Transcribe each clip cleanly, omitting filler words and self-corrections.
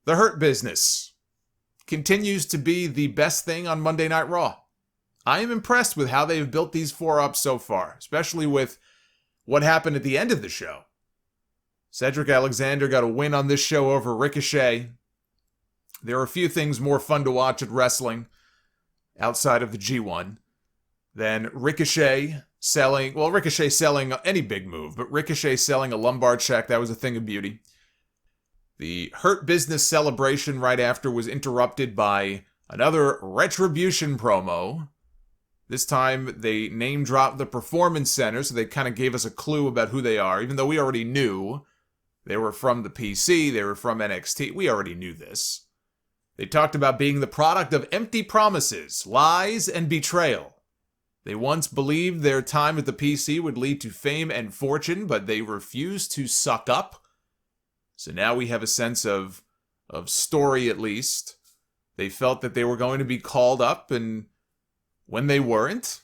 The Hurt Business continues to be the best thing on Monday Night Raw. I am impressed with how they've built these four up so far, especially with what happened at the end of the show. Cedric Alexander got a win on this show over Ricochet. There are a few things more fun to watch at wrestling outside of the G1 than Ricochet selling any big move, but Ricochet selling a lumbar check, that was a thing of beauty. The Hurt Business celebration right after was interrupted by another Retribution promo. This time they name dropped the Performance Center, so they kind of gave us a clue about who they are, even though we already knew. They were from the PC, they were from NXT, we already knew this. They talked about being the product of empty promises, lies, and betrayal. They once believed their time at the PC would lead to fame and fortune, but they refused to suck up. So now we have a sense of story, at least. They felt that they were going to be called up, and when they weren't,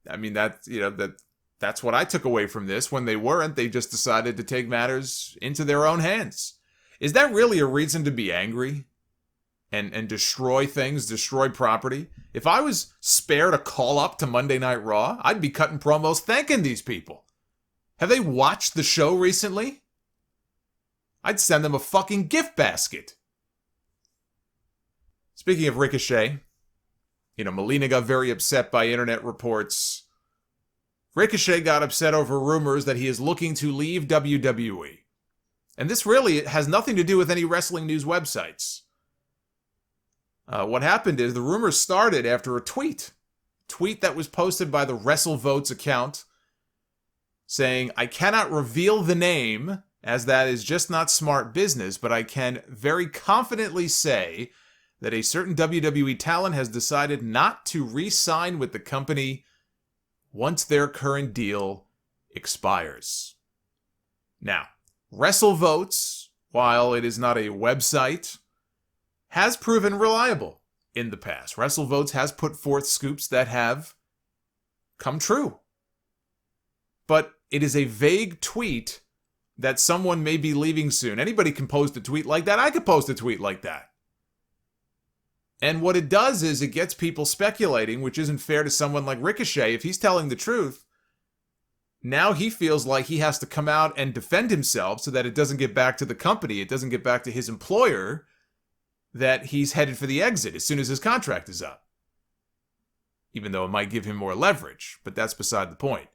I mean, that's what I took away from this. When they weren't, they just decided to take matters into their own hands. Is that really a reason to be angry? And destroy things, destroy property? If I was spared a call up to Monday Night Raw, I'd be cutting promos thanking these people. Have they watched the show recently? I'd send them a fucking gift basket. Speaking of Ricochet, Melina got very upset by internet reports. Ricochet got upset over rumors that he is looking to leave WWE. And this really has nothing to do with any wrestling news websites. What happened is the rumors started after a tweet that was posted by the WrestleVotes account saying, "I cannot reveal the name as that is just not smart business, but I can very confidently say that a certain WWE talent has decided not to re-sign with the company once their current deal expires." Now, WrestleVotes, while it is not a website, has proven reliable in the past. WrestleVotes has put forth scoops that have come true. But it is a vague tweet that someone may be leaving soon. Anybody can post a tweet like that. I could post a tweet like that. And what it does is it gets people speculating, which isn't fair to someone like Ricochet. If he's telling the truth, now he feels like he has to come out and defend himself so that it doesn't get back to the company, it doesn't get back to his employer, that he's headed for the exit as soon as his contract is up. Even though it might give him more leverage, but that's beside the point.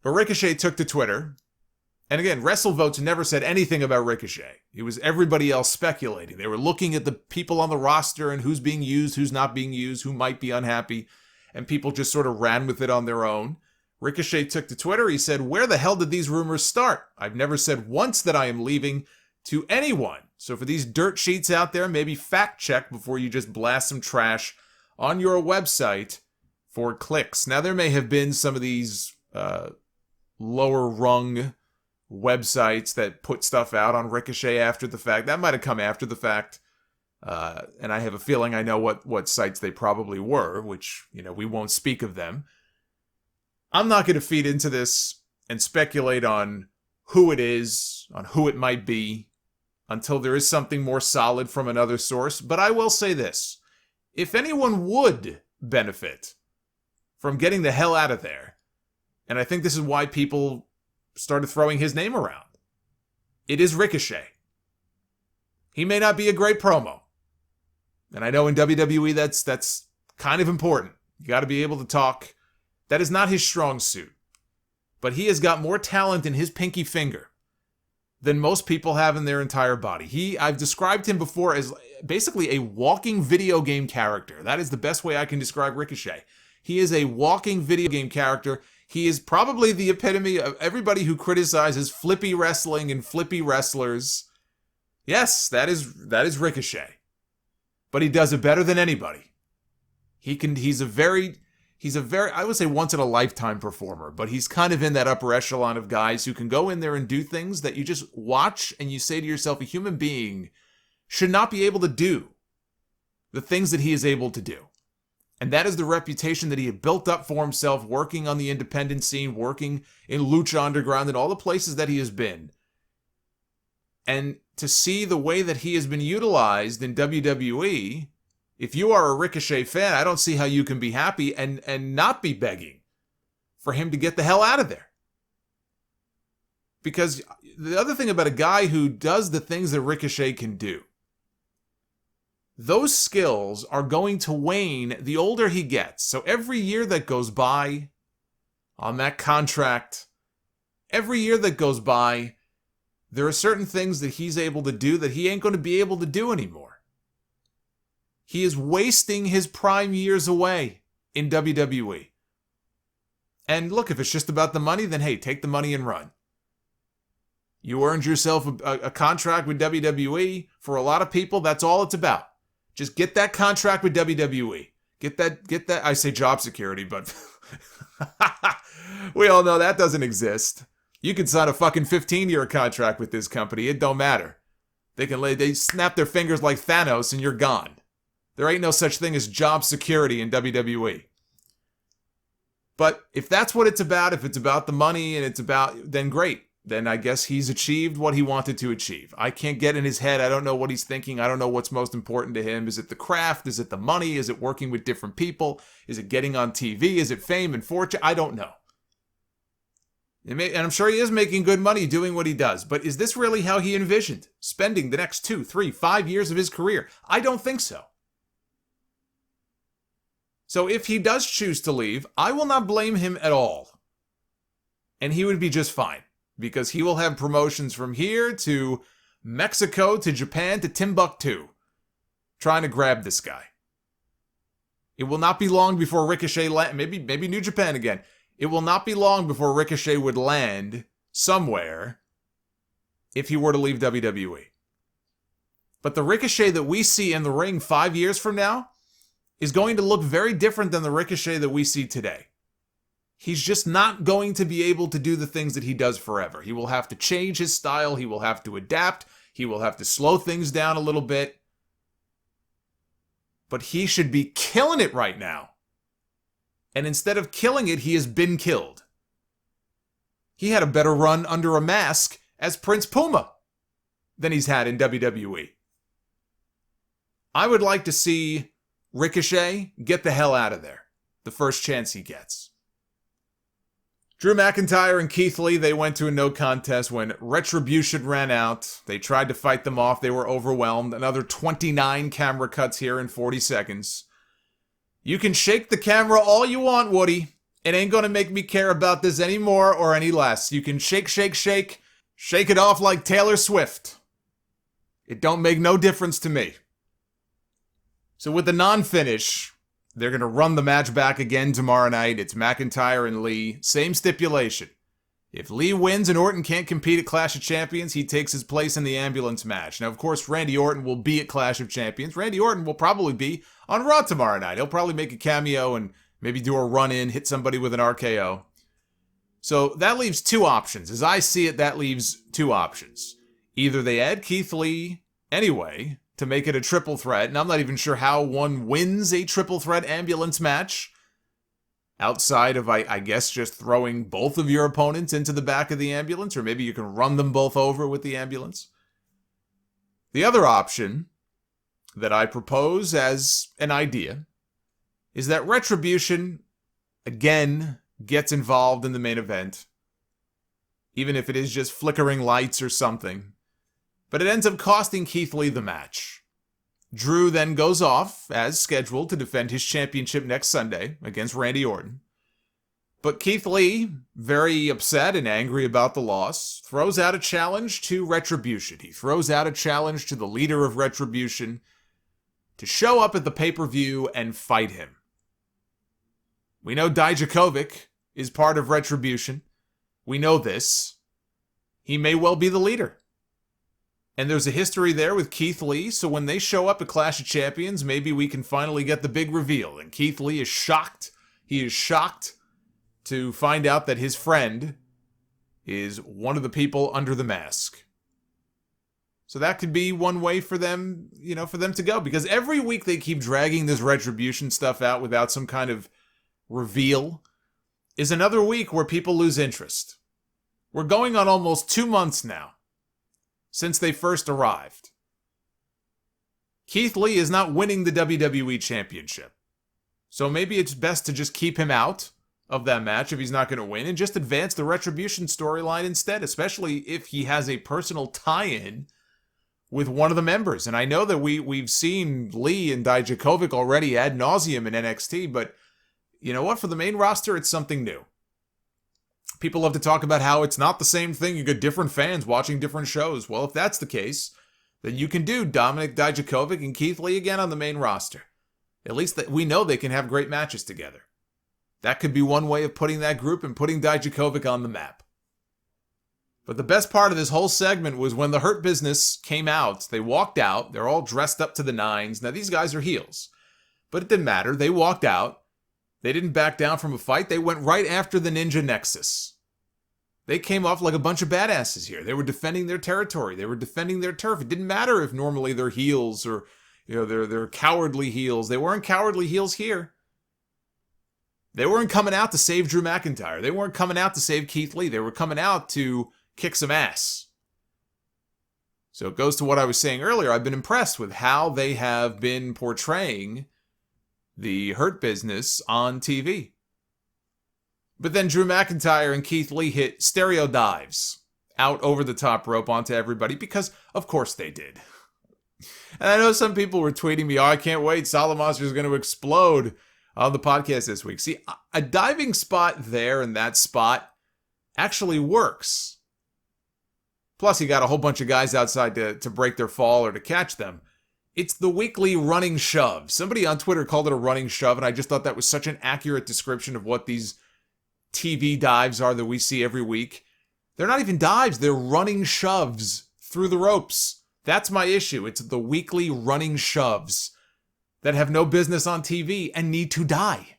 But Ricochet took to Twitter, and again, WrestleVotes never said anything about Ricochet. It was everybody else speculating. They were looking at the people on the roster and who's being used, who's not being used, who might be unhappy, and people just sort of ran with it on their own. Ricochet took to Twitter. He said, "Where the hell did these rumors start? I've never said once that I am leaving to anyone. So for these dirt sheets out there, maybe fact check before you just blast some trash on your website for clicks." Now, there may have been some of these lower rung websites that put stuff out on Ricochet after the fact. That might have come after the fact. And I have a feeling I know what sites they probably were, which, we won't speak of them. I'm not going to feed into this and speculate on who it is, on who it might be, until there is something more solid from another source. But I will say this. If anyone would benefit from getting the hell out of there, and I think this is why people started throwing his name around, it is Ricochet. He may not be a great promo. And I know in WWE that's kind of important. You got to be able to talk. That is not his strong suit. But he has got more talent in his pinky finger than most people have in their entire body. I've described him before as basically a walking video game character. That is the best way I can describe Ricochet. He is a walking video game character. He is probably the epitome of everybody who criticizes flippy wrestling and flippy wrestlers. Yes, that is Ricochet. But he does it better than anybody. He's a very, I would say once in a lifetime performer, but he's kind of in that upper echelon of guys who can go in there and do things that you just watch and you say to yourself, a human being should not be able to do the things that he is able to do. And that is the reputation that he had built up for himself, working on the independent scene, working in Lucha Underground and all the places that he has been. And to see the way that he has been utilized in WWE, if you are a Ricochet fan, I don't see how you can be happy and not be begging for him to get the hell out of there. Because the other thing about a guy who does the things that Ricochet can do, those skills are going to wane the older he gets. So every year that goes by on that contract, every year that goes by, there are certain things that he's able to do that he ain't going to be able to do anymore. He is wasting his prime years away in WWE. And look, if it's just about the money, then hey, take the money and run. You earned yourself a contract with WWE. For a lot of people, that's all it's about. Just get that contract with WWE. Get that, I say job security, but we all know that doesn't exist. You can sign a fucking 15-year contract with this company. It don't matter. They snap their fingers like Thanos and you're gone. There ain't no such thing as job security in WWE. But if that's what it's about, if it's about the money and it's about, then great. Then I guess he's achieved what he wanted to achieve. I can't get in his head. I don't know what he's thinking. I don't know what's most important to him. Is it the craft? Is it the money? Is it working with different people? Is it getting on TV? Is it fame and fortune? I don't know. And I'm sure he is making good money doing what he does. But is this really how he envisioned spending the next 2, 3, 5 years of his career? I don't think so. So if he does choose to leave, I will not blame him at all. And he would be just fine. Because he will have promotions from here to Mexico to Japan to Timbuktu. Trying to grab this guy. It will not be long before Ricochet maybe New Japan again. It will not be long before Ricochet would land somewhere if he were to leave WWE. But the Ricochet that we see in the ring 5 years from now is going to look very different than the Ricochet that we see today. He's just not going to be able to do the things that he does forever. He will have to change his style. He will have to adapt. He will have to slow things down a little bit. But he should be killing it right now. And instead of killing it, he has been killed. He had a better run under a mask as Prince Puma than he's had in WWE. I would like to see Ricochet get the hell out of there the first chance he gets. Drew McIntyre and Keith Lee, they went to a no contest when Retribution ran out. They tried to fight them off. They were overwhelmed. Another 29 camera cuts here in 40 seconds. You can shake the camera all you want, Woody. It ain't going to make me care about this any more or any less. You can shake it off like Taylor Swift. It don't make no difference to me. So with the non-finish, they're going to run the match back again tomorrow night. It's McIntyre and Lee. Same stipulation. If Lee wins and Orton can't compete at Clash of Champions, he takes his place in the ambulance match. Now, of course, Randy Orton will be at Clash of Champions. Randy Orton will probably be on Raw tomorrow night. He'll probably make a cameo and maybe do a run-in, hit somebody with an RKO. So that leaves two options. As I see it, that leaves two options. Either they add Keith Lee anyway to make it a triple threat, and I'm not even sure how one wins a triple threat ambulance match outside of, I guess, just throwing both of your opponents into the back of the ambulance, or maybe you can run them both over with the ambulance. The other option that I propose as an idea is that Retribution, again, gets involved in the main event, even if it is just flickering lights or something. But it ends up costing Keith Lee the match. Drew then goes off, as scheduled, to defend his championship next Sunday against Randy Orton. But Keith Lee, very upset and angry about the loss, throws out a challenge to Retribution. He throws out a challenge to the leader of Retribution to show up at the pay-per-view and fight him. We know Dijakovic is part of Retribution. We know this. He may well be the leader. And there's a history there with Keith Lee, so when they show up at Clash of Champions, maybe we can finally get the big reveal. And Keith Lee is shocked. He is shocked to find out that his friend is one of the people under the mask. So that could be one way for them, for them to go. Because every week they keep dragging this Retribution stuff out without some kind of reveal. Is another week where people lose interest. We're going on almost 2 months now since they first arrived. Keith Lee is not winning the WWE Championship. So maybe it's best to just keep him out of that match if he's not going to win and just advance the Retribution storyline instead, especially if he has a personal tie-in with one of the members. And I know that we've seen Lee and Dijakovic already ad nauseum in NXT, but you know what? For the main roster, it's something new. People love to talk about how it's not the same thing. You get different fans watching different shows. Well, if that's the case, then you can do Dominik Dijakovic and Keith Lee again on the main roster. At least that we know they can have great matches together. That could be one way of putting that group and putting Dijakovic on the map. But the best part of this whole segment was when the Hurt Business came out. They walked out. They're all dressed up to the nines. Now, these guys are heels. But it didn't matter. They walked out. They didn't back down from a fight. They went right after the Ninja Nexus. They came off like a bunch of badasses here. They were defending their territory. They were defending their turf. It didn't matter if normally they're heels or, they're cowardly heels. They weren't cowardly heels here. They weren't coming out to save Drew McIntyre. They weren't coming out to save Keith Lee. They were coming out to kick some ass. So it goes to what I was saying earlier. I've been impressed with how they have been portraying the Hurt Business on TV. But then Drew McIntyre and Keith Lee hit stereo dives out over the top rope onto everybody because, of course, they did. And I know some people were tweeting me, I can't wait, Solomonster is going to explode on the podcast this week. See, a diving spot there in that spot actually works. Plus, you got a whole bunch of guys outside to break their fall or to catch them. It's the weekly running shove. Somebody on Twitter called it a running shove, and I just thought that was such an accurate description of what these TV dives are that we see every week. They're not even dives, they're running shoves through the ropes. That's my issue. It's the weekly running shoves that have no business on TV and need to die.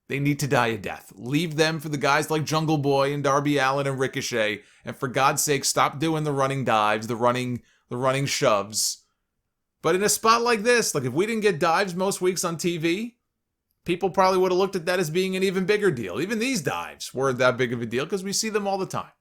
They need to die a death. Leave them for the guys like Jungle Boy and Darby Allin and Ricochet. And for God's sake, stop doing the running dives, the running shoves. But in a spot like this, like if we didn't get dives most weeks on TV, people probably would have looked at that as being an even bigger deal. Even these dives weren't that big of a deal because we see them all the time.